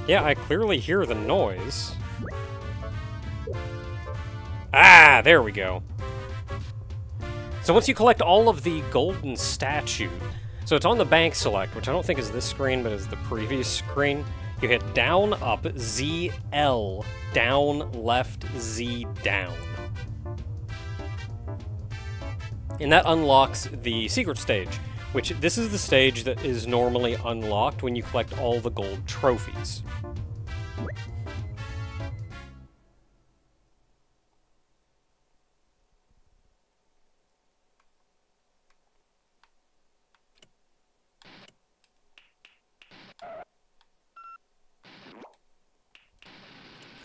Yeah, I clearly hear the noise. Ah, there we go. So once you collect all of the golden statue, so it's on the bank select, which I don't think is this screen, but is the previous screen. You hit down, up, Z, L, down, left, Z, down. And that unlocks the secret stage, which this is the stage that is normally unlocked when you collect all the gold trophies.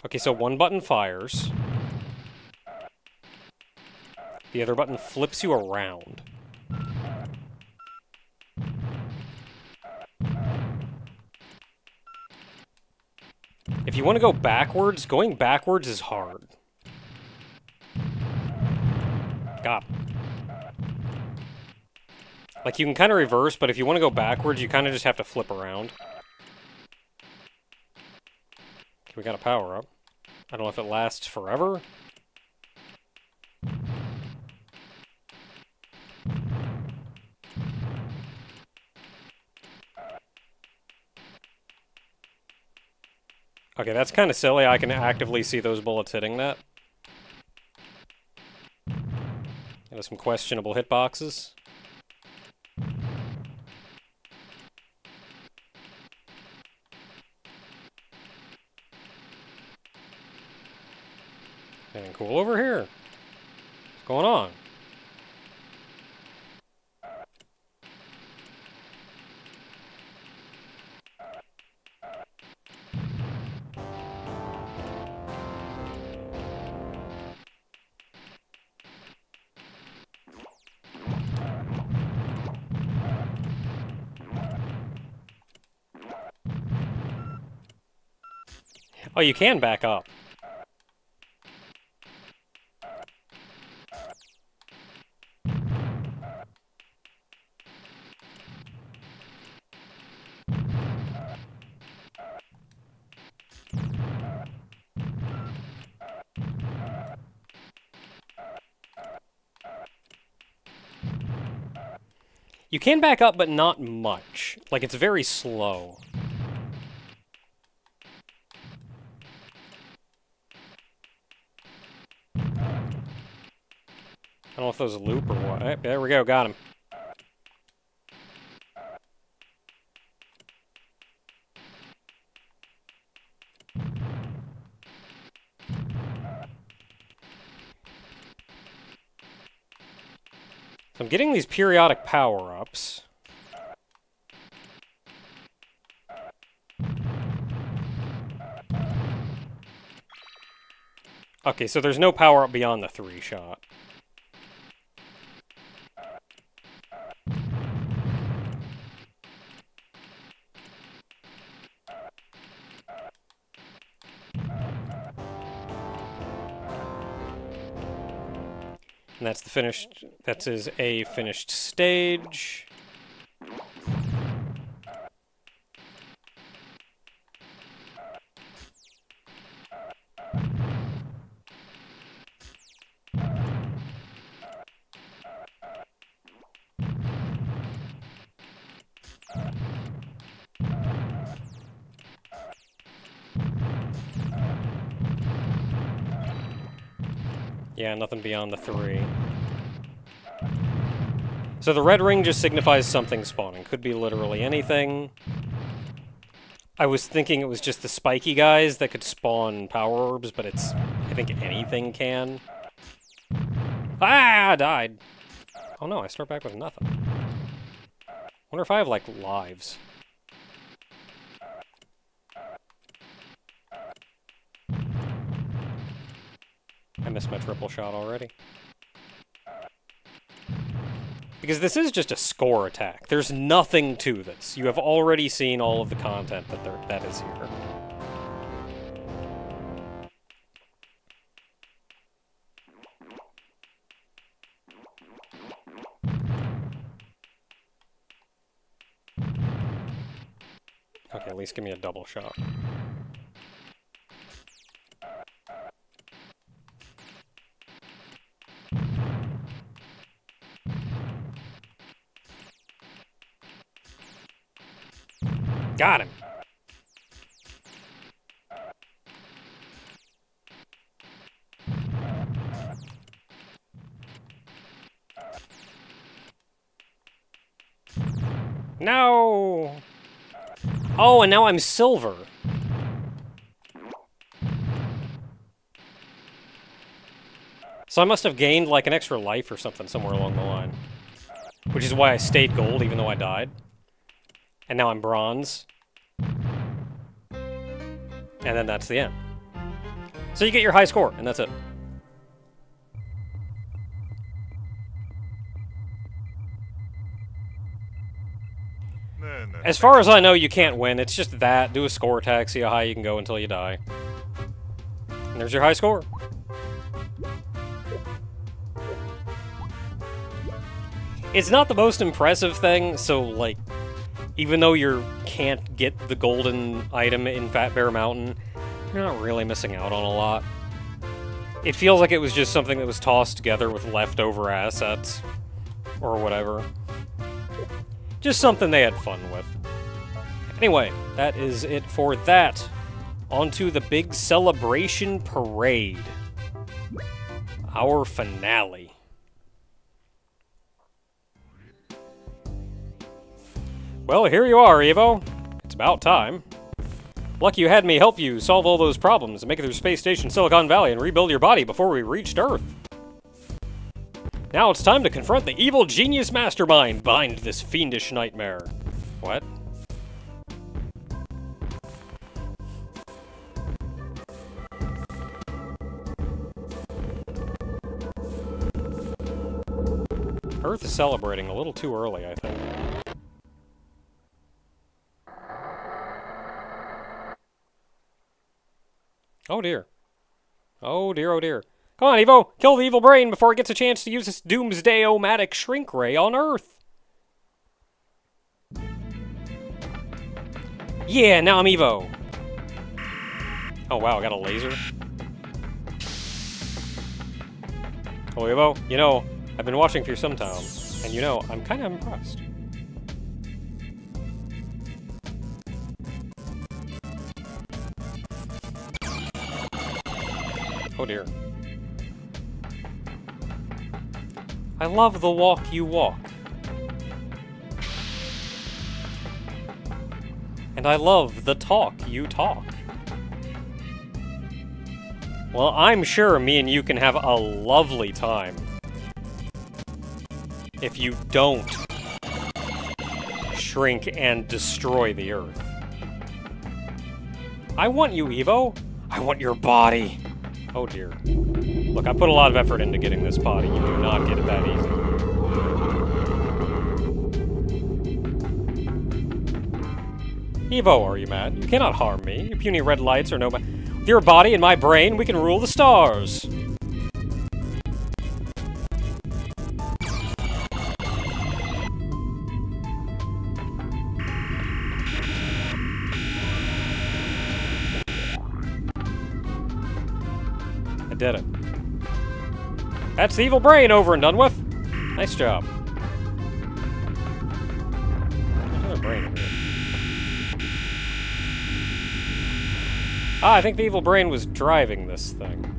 Okay, so one button fires. The other button flips you around. If you want to go backwards, going backwards is hard. God. Like, you can kind of reverse, but if you want to go backwards, you kind of just have to flip around. Okay, we got a power-up. I don't know if it lasts forever. Okay, that's kind of silly. I can actively see those bullets hitting that. And some questionable hitboxes. Anything cool over here? What's going on? Oh, you can back up. You can back up, but not much. Like, it's very slow. I don't know if those loop or what. Right, there we go, got him. So I'm getting these periodic power-ups. Okay, so there's no power-up beyond the 3-shot. And that's the finished, that is a finished stage. Yeah, nothing beyond the 3. So the red ring just signifies something spawning. Could be literally anything. I was thinking it was just the spiky guys that could spawn power orbs, but it's... I think anything can. Ah! I died. Oh no, I start back with nothing. Wonder if I have, like, lives. I missed my triple shot already. Because this is just a score attack. There's nothing to this. You have already seen all of the content that is here. Okay, at least give me a double shot. Got him! No! Oh, and now I'm silver. So I must have gained, like, an extra life or something somewhere along the line. Which is why I stayed gold, even though I died. And now I'm bronze. And then that's the end. So you get your high score, and that's it. As far as I know, you can't win. It's just that. Do a score attack, see how high you can go until you die. And there's your high score. It's not the most impressive thing, so, like, even though you can't get the golden item in Fat Bear Mountain, you're not really missing out on a lot. It feels like it was just something that was tossed together with leftover assets, or whatever. Just something they had fun with. Anyway, that is it for that. On to the big celebration parade. Our finale. Well, here you are, Evo. It's about time. Lucky you had me help you solve all those problems and make it through Space Station Silicon Valley and rebuild your body before we reached Earth. Now it's time to confront the evil genius mastermind behind this fiendish nightmare. What? Earth is celebrating a little too early, I think. Oh dear. Oh dear, oh dear. Come on, Evo! Kill the evil brain before it gets a chance to use its doomsday-o-matic shrink ray on Earth! Yeah, now I'm Evo! Oh wow, I got a laser? Oh, Evo, you know, I've been watching for you some time, and you know, I'm kinda impressed. Oh dear. I love the walk you walk. And I love the talk you talk. Well, I'm sure me and you can have a lovely time. If you don't shrink and destroy the Earth. I want you, Evo. I want your body. Oh dear. Look, I put a lot of effort into getting this body. You do not get it that easy. Evo, are you mad? You cannot harm me. Your puny red lights are no ma- With your body and my brain, we can rule the stars. I did it. That's the evil brain over and done with. Nice job. Another brain over here. Ah, I think the evil brain was driving this thing.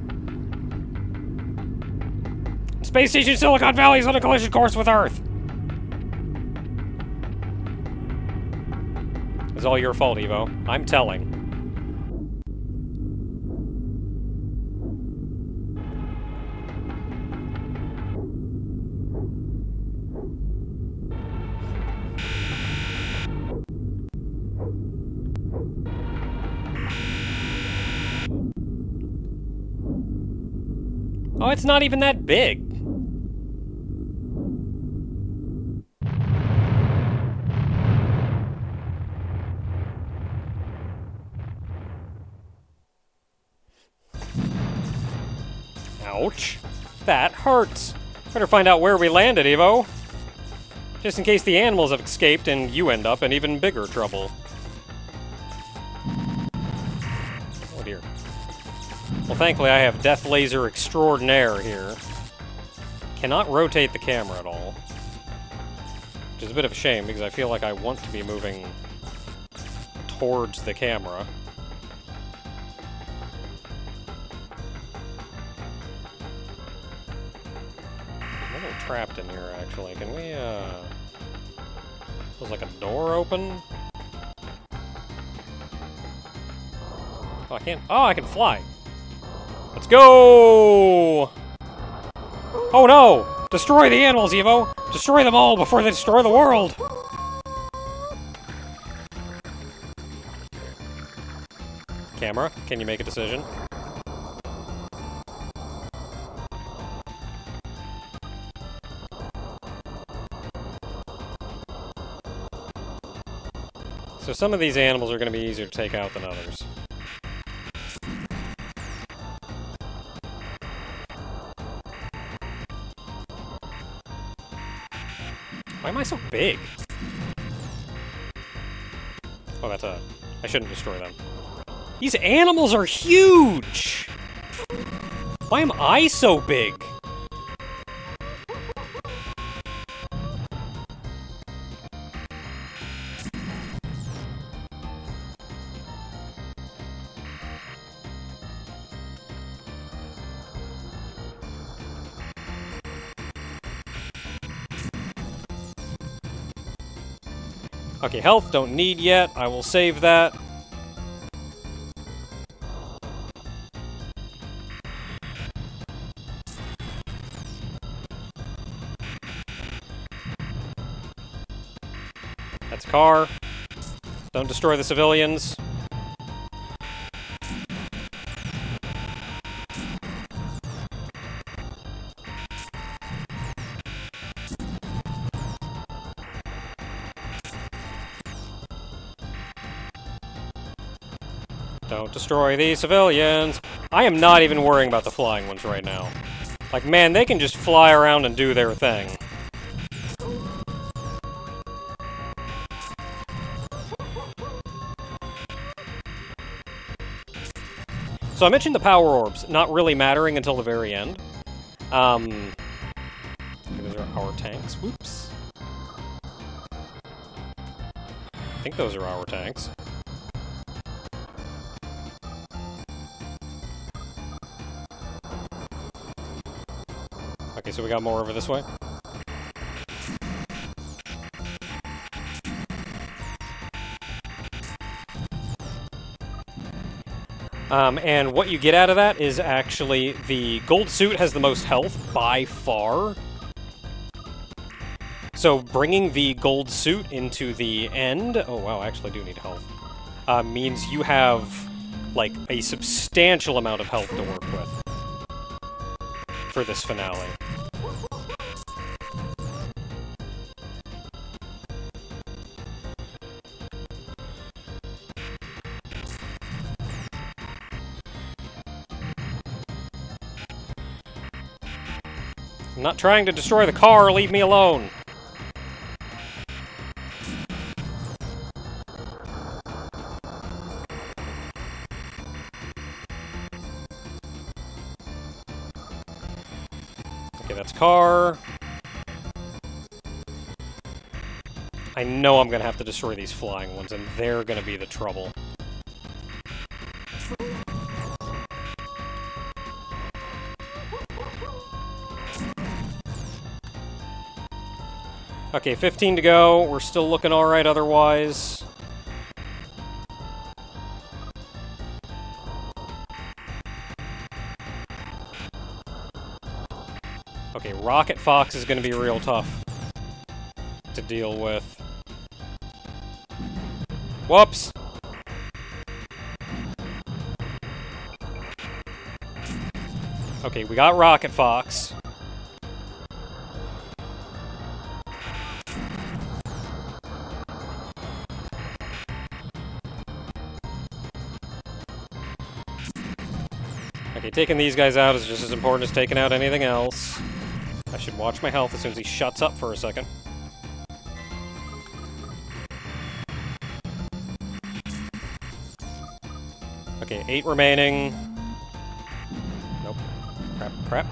Space Station Silicon Valley is on a collision course with Earth. It's all your fault, Evo. I'm telling. Oh, it's not even that big. Ouch. That hurts. Better find out where we landed, Evo. Just in case the animals have escaped and you end up in even bigger trouble. Oh dear. Well, thankfully I have Death Laser Extraordinaire here. Cannot rotate the camera at all. Which is a bit of a shame, because I feel like I want to be moving towards the camera. I'm a little trapped in here, actually. Can we, feels like a door open? Oh, I can't... Oh, I can fly! Let's go! Oh no! Destroy the animals, Evo! Destroy them all before they destroy the world! Camera, can you make a decision? So some of these animals are going to be easier to take out than others. Why am I so big? Oh, that's a... I shouldn't destroy them. These animals are huge! Why am I so big? Okay, health, don't need yet. I will save that. That's a car. Don't destroy the civilians. Don't destroy these civilians. I am not even worrying about the flying ones right now. Like, man, they can just fly around and do their thing. So I mentioned the power orbs not really mattering until the very end. Those are our tanks. Whoops. I think those are our tanks. Okay, so we got more over this way. And what you get out of that is actually the gold suit has the most health by far. So bringing the gold suit into the end... Oh, wow, I actually do need health. Means you have, like, a substantial amount of health to work with for this finale. I'm not trying to destroy the car, leave me alone! Okay, that's car. I know I'm gonna have to destroy these flying ones, and they're gonna be the trouble. Okay, 15 to go. We're still looking alright otherwise. Okay, Rocket Fox is going to be real tough to deal with. Whoops! Okay, we got Rocket Fox. Okay, taking these guys out is just as important as taking out anything else. I should watch my health as soon as he shuts up for a second. Okay, 8 remaining. Nope. Crap, crap.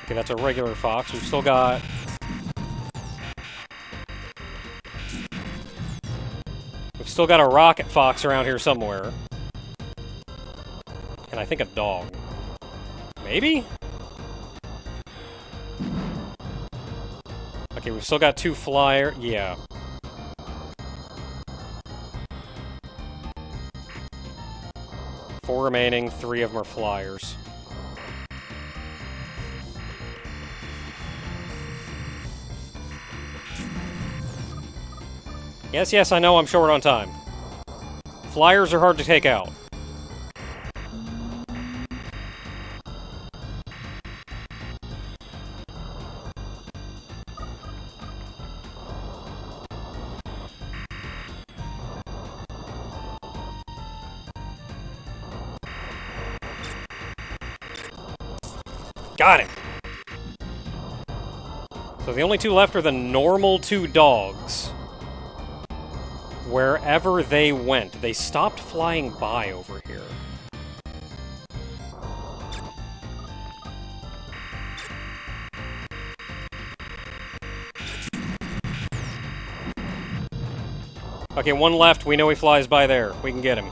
Okay, that's a regular fox. We've still got... We've still got a rocket fox around here somewhere. And I think a dog. Maybe? Okay, we've still got 2 flyer... Yeah. Four remaining, 3 of them are flyers. Yes, yes, I know I'm short on time. Flyers are hard to take out. Got him! So the only 2 left are the normal 2 dogs. Wherever they went, they stopped flying by over here. Okay, 1 left. We know he flies by there. We can get him.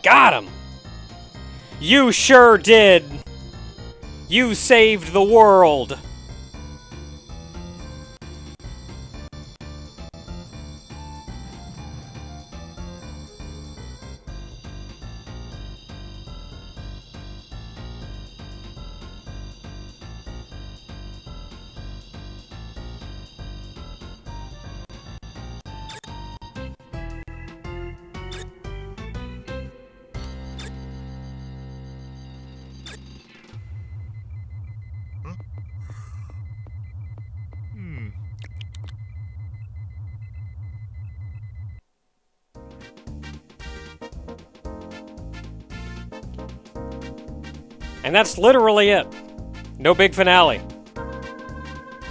Got him! You sure did! You saved the world! And that's literally it. No big finale.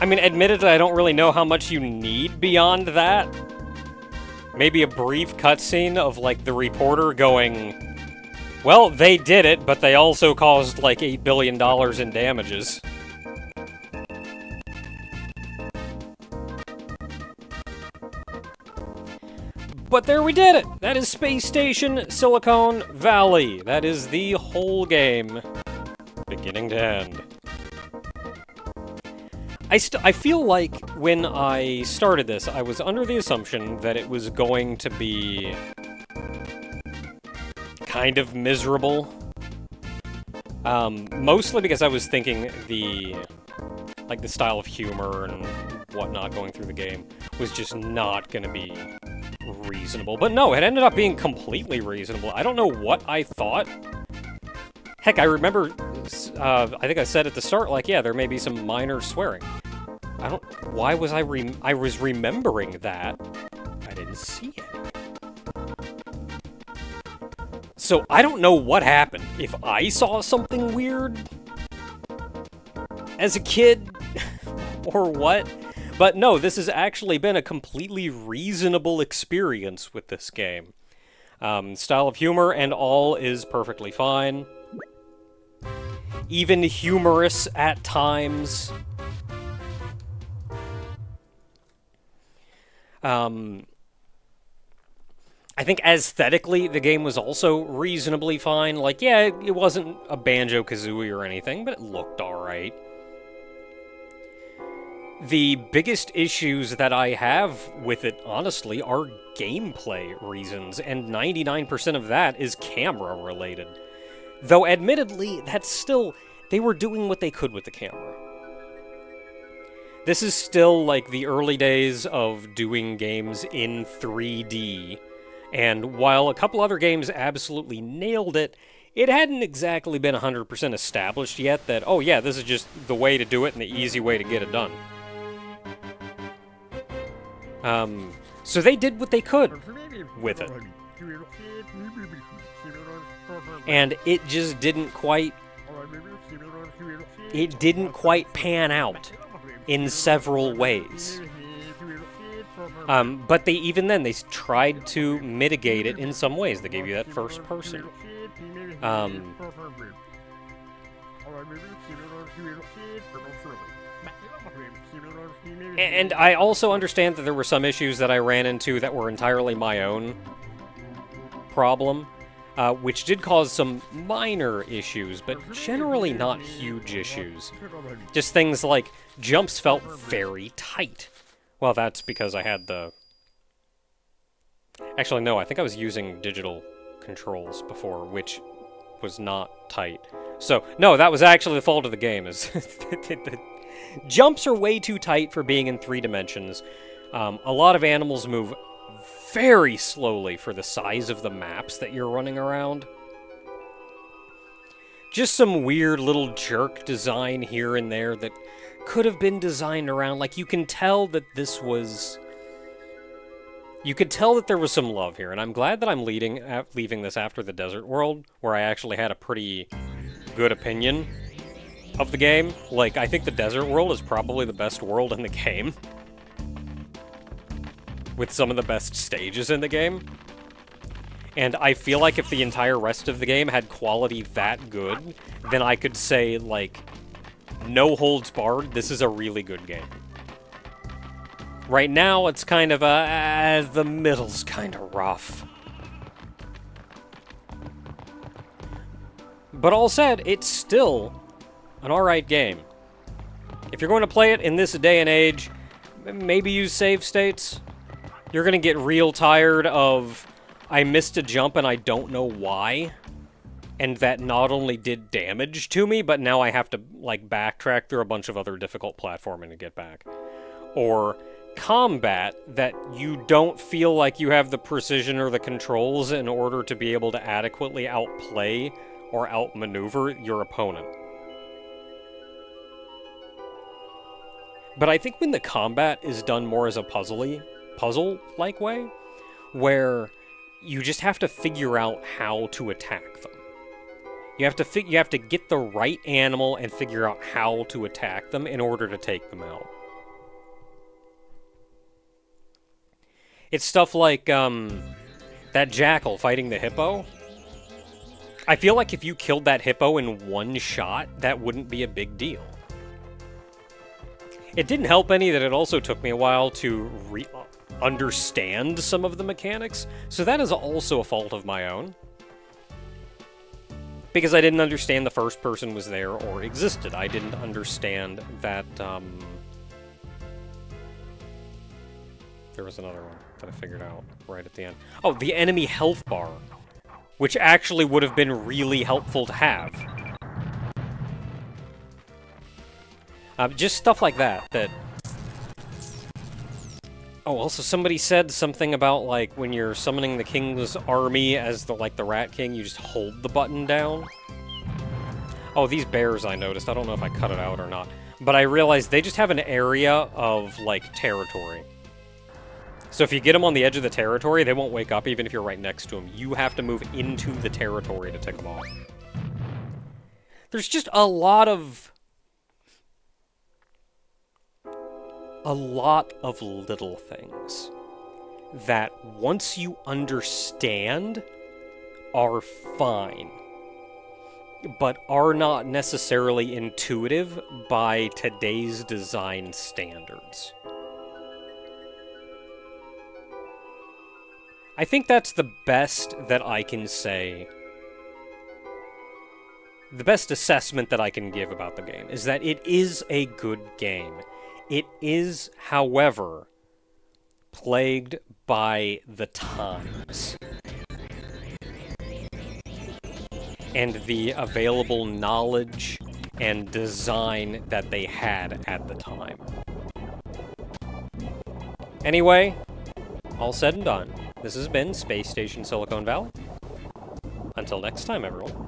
I mean, admittedly, I don't really know how much you need beyond that. Maybe a brief cutscene of, like, the reporter going, well, they did it, but they also caused, like, $8 billion in damages. But there we did it! That is Space Station Silicon Valley. That is the whole game. Beginning to end. I feel like when I started this, I was under the assumption that it was going to be kind of miserable. Mostly because I was thinking the style of humor and whatnot going through the game was just not going to be reasonable. But no, it ended up being completely reasonable. I don't know what I thought. Heck, I remember, I think I said at the start, like, yeah, there may be some minor swearing. Why was I was remembering that? I didn't see it. So, I don't know what happened. If I saw something weird as a kid, or what. But no, this has actually been a completely reasonable experience with this game. Style of humor and all is perfectly fine. Even humorous at times. I think aesthetically, the game was also reasonably fine. Like, yeah, it wasn't a Banjo-Kazooie or anything, but it looked alright. The biggest issues that I have with it, honestly, are gameplay reasons, and 99% of that is camera-related. Though, admittedly, that's still... They were doing what they could with the camera. This is still, like, the early days of doing games in 3D, and while a couple other games absolutely nailed it, it hadn't exactly been 100% established yet that, oh yeah, this is just the way to do it and the easy way to get it done. So they did what they could with it. And it just didn't quite... It didn't quite pan out in several ways. But even then, they tried to mitigate it in some ways. They gave you that first person. And I also understand that there were some issues that I ran into that were entirely my own problem, which did cause some minor issues, but generally not huge issues. Just things like jumps felt very tight. Well, that's because I had the... Actually, no, I think I was using digital controls before, which was not tight. So, no, that was actually the fault of the game, is the jumps are way too tight for being in 3 dimensions. A lot of animals move very slowly for the size of the maps that you're running around. Just some weird little jerk design here and there that could have been designed around. Like, you can tell that this was... You could tell that there was some love here, and I'm glad that I'm leaving this after the desert world, where I actually had a pretty good opinion of the game. Like, I think the desert world is probably the best world in the game, with some of the best stages in the game. And I feel like if the entire rest of the game had quality that good, then I could say, like, no holds barred, this is a really good game. Right now, it's kind of the middle's kind of rough. But all said, it's still an alright game. If you're going to play it in this day and age, maybe use save states. You're going to get real tired of, I missed a jump and I don't know why. And that not only did damage to me, but now I have to, like, backtrack through a bunch of other difficult platforming to get back. Or combat that you don't feel like you have the precision or the controls in order to be able to adequately outplay or outmaneuver your opponent. But I think when the combat is done more as a puzzle-like way, where you just have to figure out how to attack them. You have to get the right animal and figure out how to attack them in order to take them out. It's stuff like, that jackal fighting the hippo. I feel like if you killed that hippo in one shot, that wouldn't be a big deal. It didn't help any that it also took me a while to understand some of the mechanics, so that is also a fault of my own. Because I didn't understand the first person was there or existed. I didn't understand that, there was another one that I figured out right at the end. Oh, the enemy health bar, which actually would have been really helpful to have. Just stuff like that, Oh, also somebody said something about, like, when you're summoning the king's army as the Rat King, you just hold the button down. Oh, these bears I noticed. I don't know if I cut it out or not. But I realized they just have an area of, like, territory. So if you get them on the edge of the territory, they won't wake up even if you're right next to them. You have to move into the territory to take them off. There's just a lot of little things that, once you understand, are fine, but are not necessarily intuitive by today's design standards. I think that's the best that I can say. The best assessment that I can give about the game is that it is a good game. It is, however, plagued by the times and the available knowledge and design that they had at the time. Anyway, all said and done, this has been Space Station Silicon Valley. Until next time, everyone.